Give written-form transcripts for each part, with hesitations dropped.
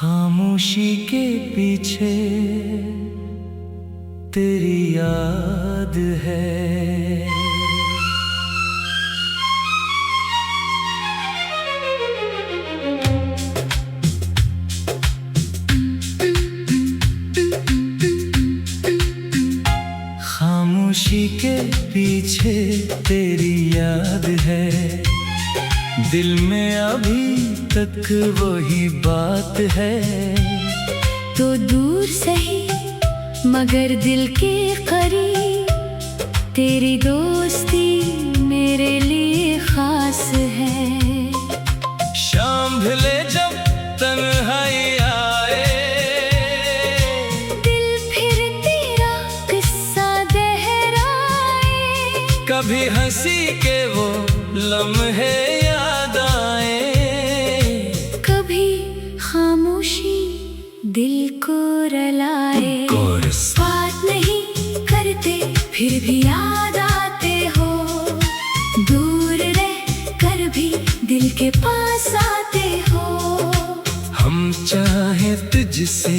खामोशी के पीछे तेरी याद है। खामोशी के पीछे तेरी याद है, दिल में अभी तक वही बात है। तो दूर सही मगर दिल के करीब, तेरी दोस्ती मेरे लिए खास है। शाम ढले जब तन्हाई आए, दिल फिर तेरा किस्सा दोहराए। कभी हंसी के वो लम्हे याद आए, कभी खामोशी दिल को रुलाए। बात नहीं करते फिर भी याद आते हो, दूर रह कर भी दिल के पास आते हो। हम चाहे तुझसे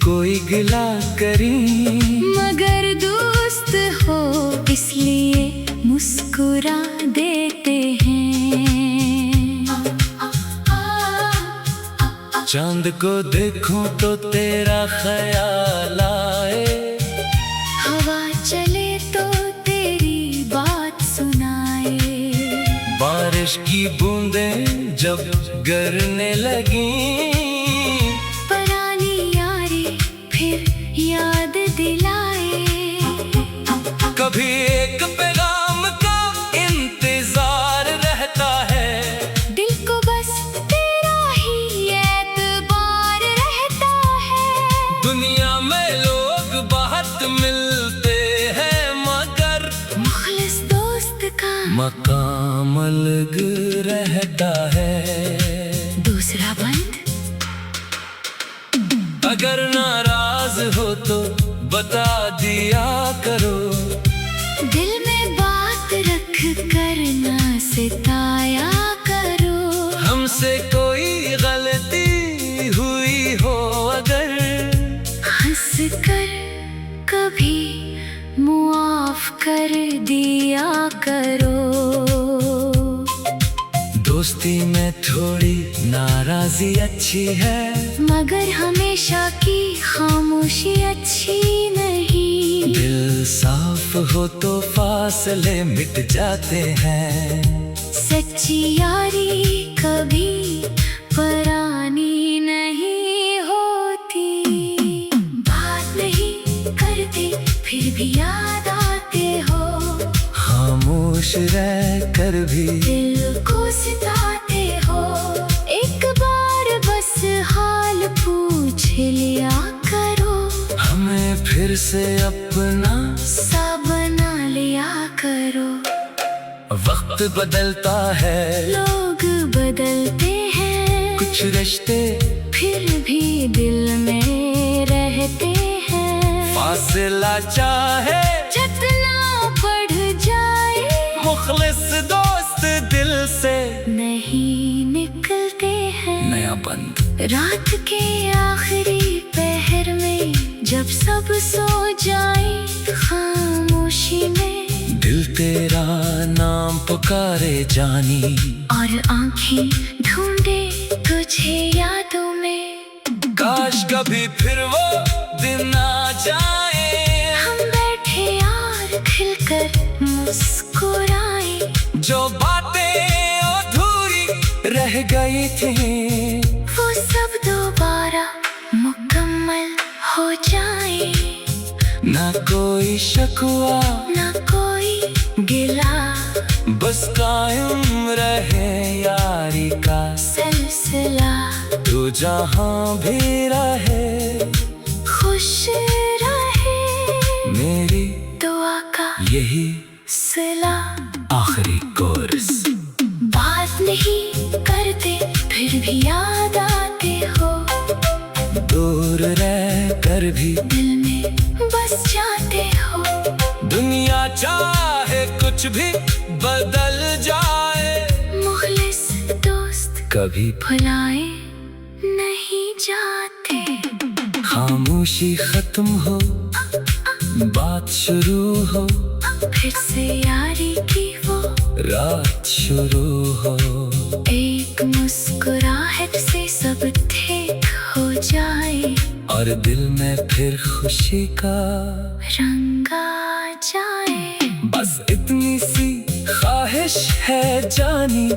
कोई गिला करें, मगर दोस्त हो इसलिए मुस्कुरा देते हैं। चांद को देखूं तो तेरा ख्याल आए, हवा चले तो तेरी बात सुनाए। बारिश की बूंदें जब गिरने लगी, पुरानी यारी फिर याद दिलाए। कभी एक पैगाम का इंतजार रहता है, दिल को बस तेरा ही एतबार रहता है। दुनिया में लोग बहुत मिलते हैं, मगर मुखलिस दोस्त का मकाम अलग रहता है। दूसरा बंद अगर नाराज हो तो बता दिया करो, दिल में बात रख कर ना सिताया करो। हमसे कोई गलती हुई हो अगर, हंस कर कभी मुआफ कर दिया करो। दोस्ती में थोड़ी नाराजी अच्छी है, मगर हमेशा की खामोशी अच्छी नहीं। दिल साफ हो तो फासले मिट जाते हैं। सच्ची यारी कभी पुरानी नहीं होती। बात नहीं करते फिर भी याद आते हो, खामोश रह कर भी दिल को सताते हो। एक बार बस हाल पूछ लिया करो, हमें फिर से अपना सा बना लिया करो। वक्त बदलता है, लोग बदलते हैं, कुछ रिश्ते फिर भी दिल में रहते हैं। फासला चाहे जितना बढ़ जाए, मुखलिस दोस्त दिल से नहीं निकलते हैं। नया बंद रात के आखिरी पहर में जब सब सो जाए, खामोशी में दिल तेरा नाम पुकारे जानी, और आंखें ढूंढे तुझे यादों में। काश कभी फिर वो दिन आ जाए, हम बैठे यार खिलकर मुस्कुराए। जो बातें अधूरी रह गई थी, वो सब दोबारा मुकम्मल हो जाए। ना कोई शकवा ना कोई गिला, बस कायम रहे यारी का सिलसिला। तू जहाँ भी रहे, खुश रहे, मेरी दुआ का यही सिला। आखिरी कोर्स। बात नहीं करते फिर भी याद आते हो, दूर रह कर भी दिल में बस जाते हो। दुनिया चाहे कुछ भी बदल जाए, मुखलिस दोस्त कभी भुलाए नहीं जाते। खामोशी खत्म हो, बात शुरू हो, फिर से यारी की वो रात शुरू हो। एक मुस्कुराहट से सब ठीक हो जाए और दिल में फिर खुशी का रंग आ जाए। बस इतनी सी ख्वाहिश है जानी,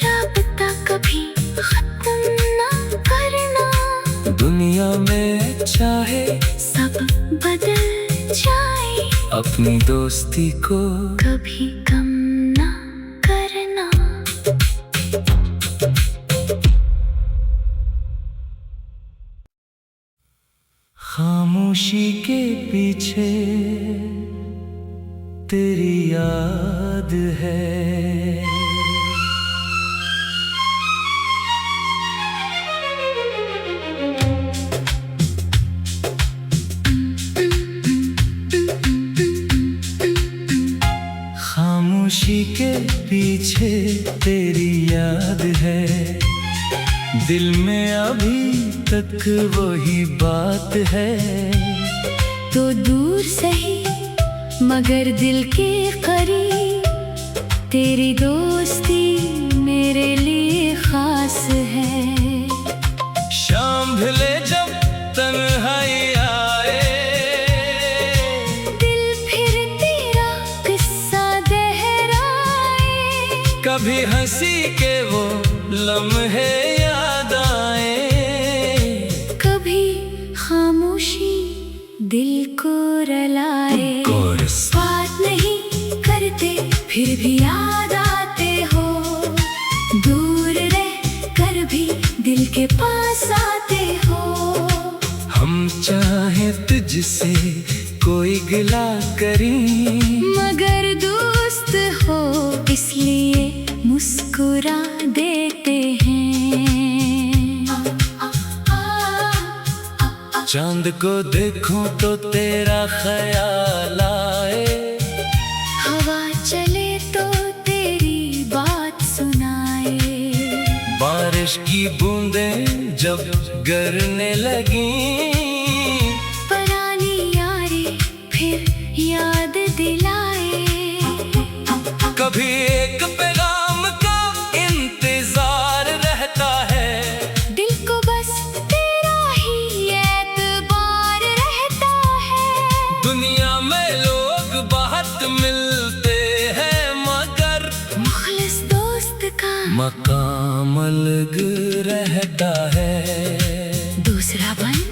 राबता कभी खत्म ना करना। दुनिया में चाहे सब बदल जाए, अपनी दोस्ती को कभी कम ना करना। खामोशी के पीछे तेरी याद है। खामोशी के पीछे तेरी याद है, दिल में अभी तक वही बात है। तो दूर सही मगर दिल के करीब, तेरी दोस्ती मेरे लिए खास है। शाम ढले जब तन्हाई आए, दिल फिर तेरा किस्सा दोहराए। कभी हंसी के वो लम्हे याद आए, कभी खामोशी दिल को रुलाए। बात नहीं करते फिर भी याद आते हो, दूर रह कर भी दिल के पास आते हो। हम चाहे तुझसे कोई गिला करें, मगर दोस्त हो इसलिए मुस्कुरा देते हैं। चांद को देखूं तो तेरा ख्याल आए, हवा चले तो तेरी बात सुनाए। बारिश की बूंदें जब गिरने लगी, पुरानी यारी फिर याद दिलाए। कभी एक पैगाम का इंतजार रहता है, दिल को बस तेरा ही एतबार रहता है। दुनिया में लोग बहुत मिलते हैं, मगर मुखलिस दोस्त का मकाम अलग रहता है। दूसरा बंद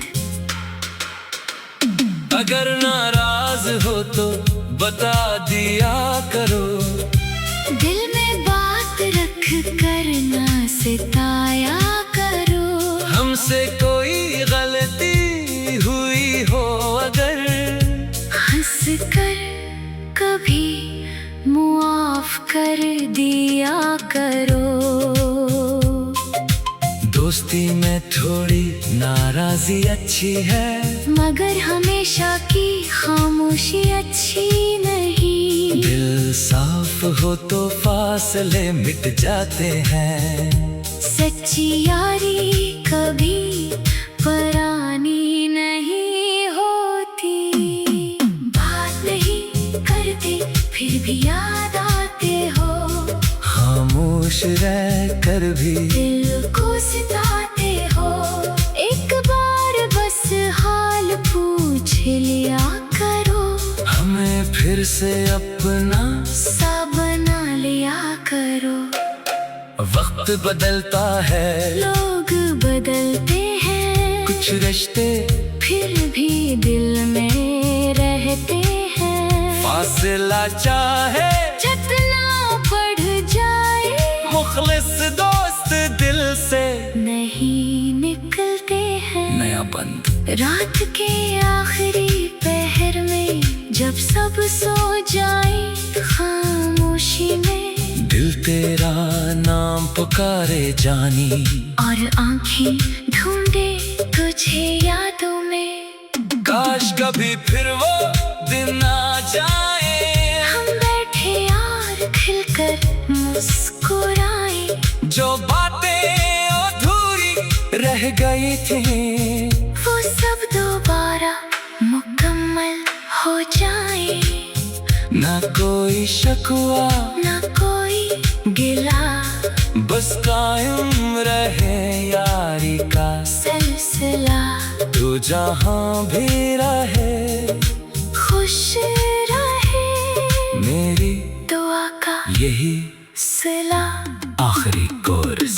अगर नाराज हो तो बता दिया करो, दिल में बात रख कर ना सिताया करो। हमसे कोई गलती हुई हो अगर, हंस कर कभी मुआफ कर दिया करो। दोस्ती में थोड़ी नाराजी अच्छी है, मगर हमेशा की खामोशी अच्छी नहीं। दिल साफ हो तो फासले मिट जाते हैं। सच्ची यारी कभी पुरानी नहीं होती। बात नहीं करते फिर भी याद आते हो, खामोश रह कर भी दिल को सताते हो। एक बार बस हाल पूछ लिया करो, हमें फिर से अपना सा बना लिया करो। वक्त बदलता है, लोग बदलते हैं, कुछ रिश्ते फिर भी दिल में रहते हैं। फासला चाहे जितना बढ़ जाए, मुखलिस दोस्त दिल से नहीं निकलते हैं। नया बंद रात के आखिरी पहर में जब सब सो जाए, खामोशी में दिल तेरा नाम पुकारे जानी, और आंखें ढूंढे तुझे यादों में। काश कभी फिर वो दिन आ जाए, हम बैठे और खिलकर मुस्कुराए। जो बातें अधूरी रह गई थी, वो सब दोबारा मुकम्मल हो जाए। ना कोई शकवा ना कोई गिला, बस कायम रहे यारी का सिलसिला। तू जहाँ भी रहे, खुश रहे, मेरी दुआ का यही सिला। आखिरी कोर्स।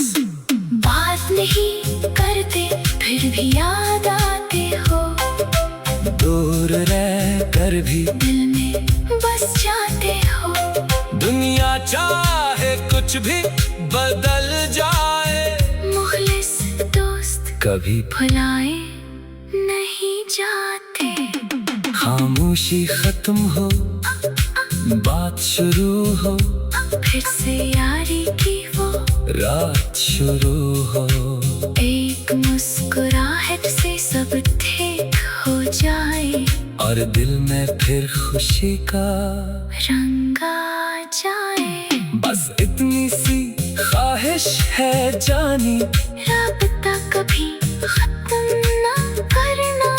बात नहीं करते फिर भी याद आते हो, दूर रह कर भी दिल में बस जाते हो। दुनिया चाहे कुछ भी बदल जाए, मुखलिस दोस्त कभी भुलाए नहीं जाते। खामोशी खत्म हो, बात शुरू हो, फिर से यारी की वो रात शुरू हो। एक मुस्कुराहट से सब ठीक हो जाए, और दिल में फिर खुशी का रंग आ जाए। बस इतनी सी ख्वाहिश है जानी, राबता कभी खत्म ना करना।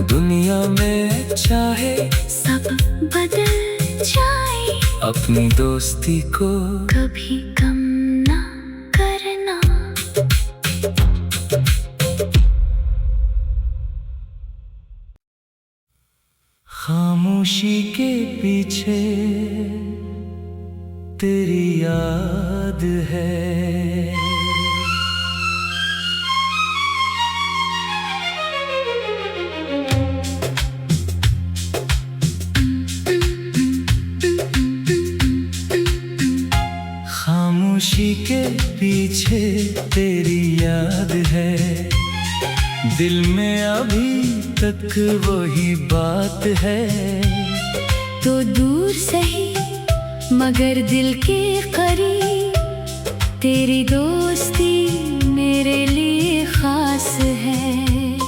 दुनिया में चाहे सब बदल जाए, अपनी दोस्ती को कभी कम ना करना। खामोशी के पीछे तेरी याद है। खामोशी के पीछे तेरी याद है, दिल में अभी तक वही बात है। तो दूर सही मगर दिल के करीब, तेरी दोस्ती मेरे लिए खास है।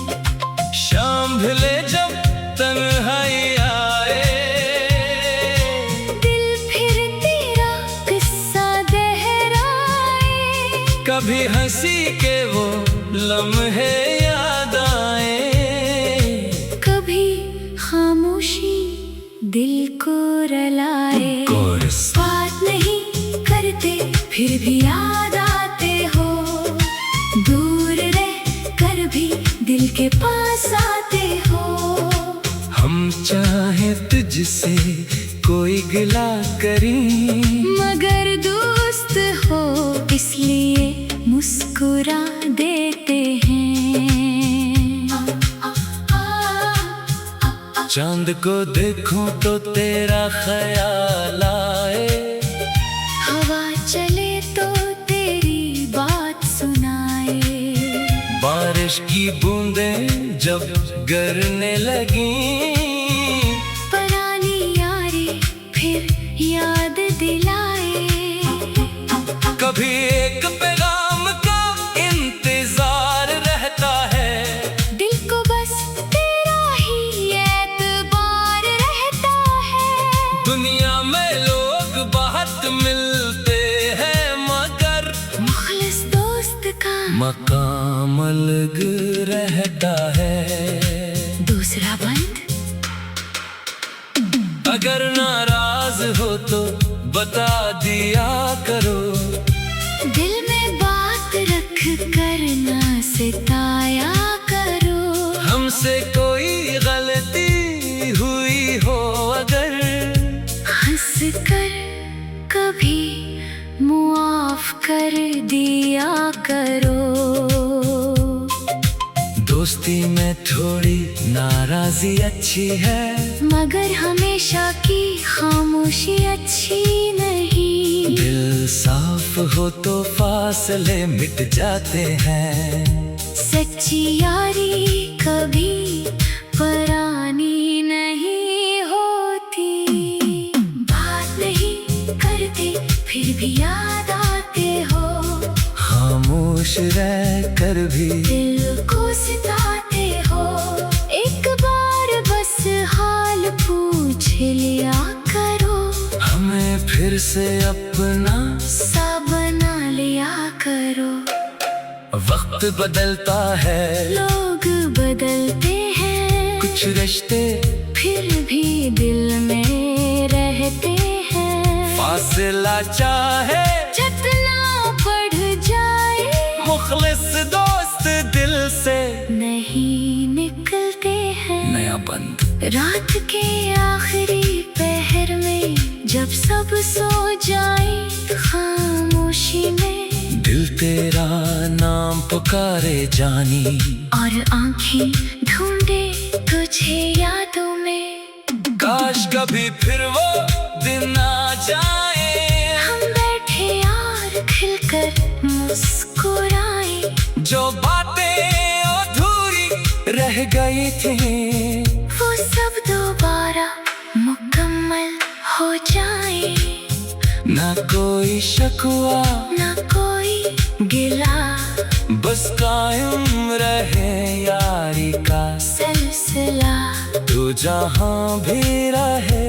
शाम ढले जब तन्हाई आए, दिल फिर तेरा किस्सा दोहराए। कभी हंसी के वो लम्हे याद आए, कभी खामोशी दिल को रुलाए। बात नहीं करते फिर भी याद आते हो, दूर रह कर भी दिल के पास आते हो। हम चाहे तुझसे कोई गिला करें, मगर दोस्त हो इसलिए मुस्कुरा देते हैं। चांद को देखूं तो तेरा ख्याल आए, हवा चले तो तेरी बात सुनाए। बारिश की बूंदें जब गिरने लगी, पुरानी यारी फिर याद दिलाए। कभी एक पैगाम का इंतजार रहता है, दिल को बस तेरा ही एतबार रहता है। दुनिया में लोग बहुत मिलते हैं, मगर मुखलिस दोस्त का मकाम अलग रहता है। दूसरा बंद। अगर नाराज हो तो बता दिया करो, दिल में बात रख कर ना सिताया करो। हमसे कोई गलती हुई हो अगर, हंस कर कभी मुआफ कर दिया करो। दोस्ती में थोड़ी नाराजी अच्छी है, मगर हमेशा की खामोशी अच्छी नहीं। दिल साफ हो तो फासले मिट जाते हैं। सच्ची यारी कभी पुरानी नहीं होती। बात नहीं करते फिर भी याद आते हो, खामोश रह कर भी दिल को सताते हो। एक बार बस हाल पूछ लिया करो, हमें फिर से अपना सा बना लिया करो। वक्त वक्त बदलता है, लोग बदलते हैं, कुछ रिश्ते फिर भी दिल में रहते हैं। फासला चाहे जितना बढ़ जाए, मुखलिस दोस्त दिल से नहीं निकलते हैं। नया बंद रात के आखिरी पहर में जब सब सो जाए, खामोशी में दिल तेरा नाम पुकारे जानी, और आंखें ढूंढे तुझे यादों में। काश कभी फिर वो दिन आ जाए, हम बैठे और खिलकर मुस्कुराए, जो बातें अधूरी रह गई थी वो सब दोबारा मुकम्मल हो जाए। ना कोई शकवा ना कोई गिला, बस कायम रहे यारी का सिलसिला। तू जहाँ भी रहे,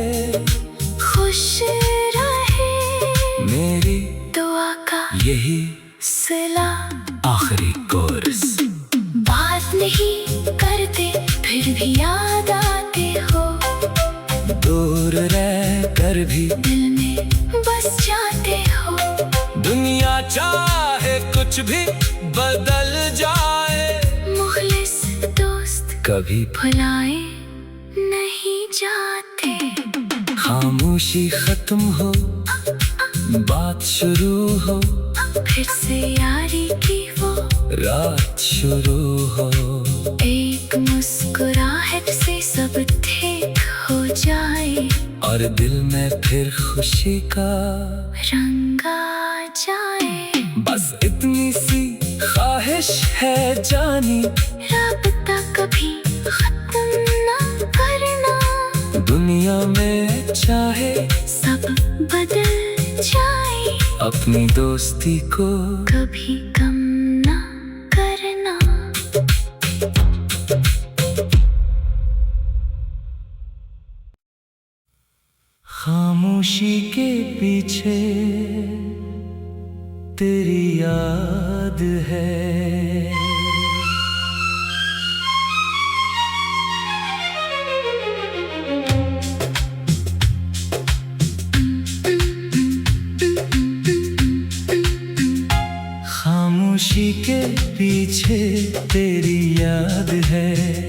खुश रहे, मेरी दुआ का यही सिला। आखिरी कोर्स। बात नहीं करते फिर भी याद आते हो, दूर रह कर भी दिल में बस जाते हो। दुनिया चाहे कुछ भी बदल जाए, मुखलिस दोस्त कभी भुलाए नहीं जाते। खामोशी खत्म हो, बात शुरू हो, फिर से यारी की वो रात शुरू हो। एक मुस्कुराहट से सब ठीक हो जाए, और दिल में फिर खुशी का रंग आ जाए। बस इतनी सी ख्वाहिश है जानी, राबता कभी खत्म ना करना। दुनिया में चाहे सब बदल जाए, अपनी दोस्ती को कभी कम ना करना। खामोशी के पीछे तेरी याद है। खामोशी के पीछे तेरी याद है,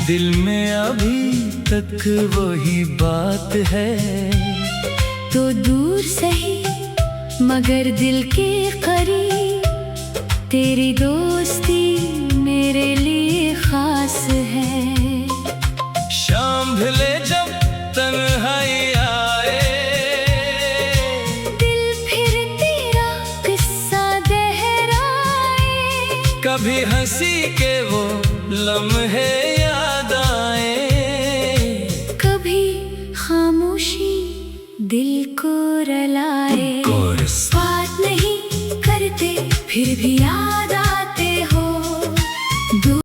दिल में अभी तक वही बात है। तो दूर सही मगर दिल के करीब, तेरी दोस्ती मेरे लिए खास है। शाम ढले जब तन्हाई आए, दिल फिर तेरा किस्सा दोहराए। कभी हंसी के वो लम्हे याद आए, कभी खामोशी दिल को रलाए। बात नहीं करते फिर भी याद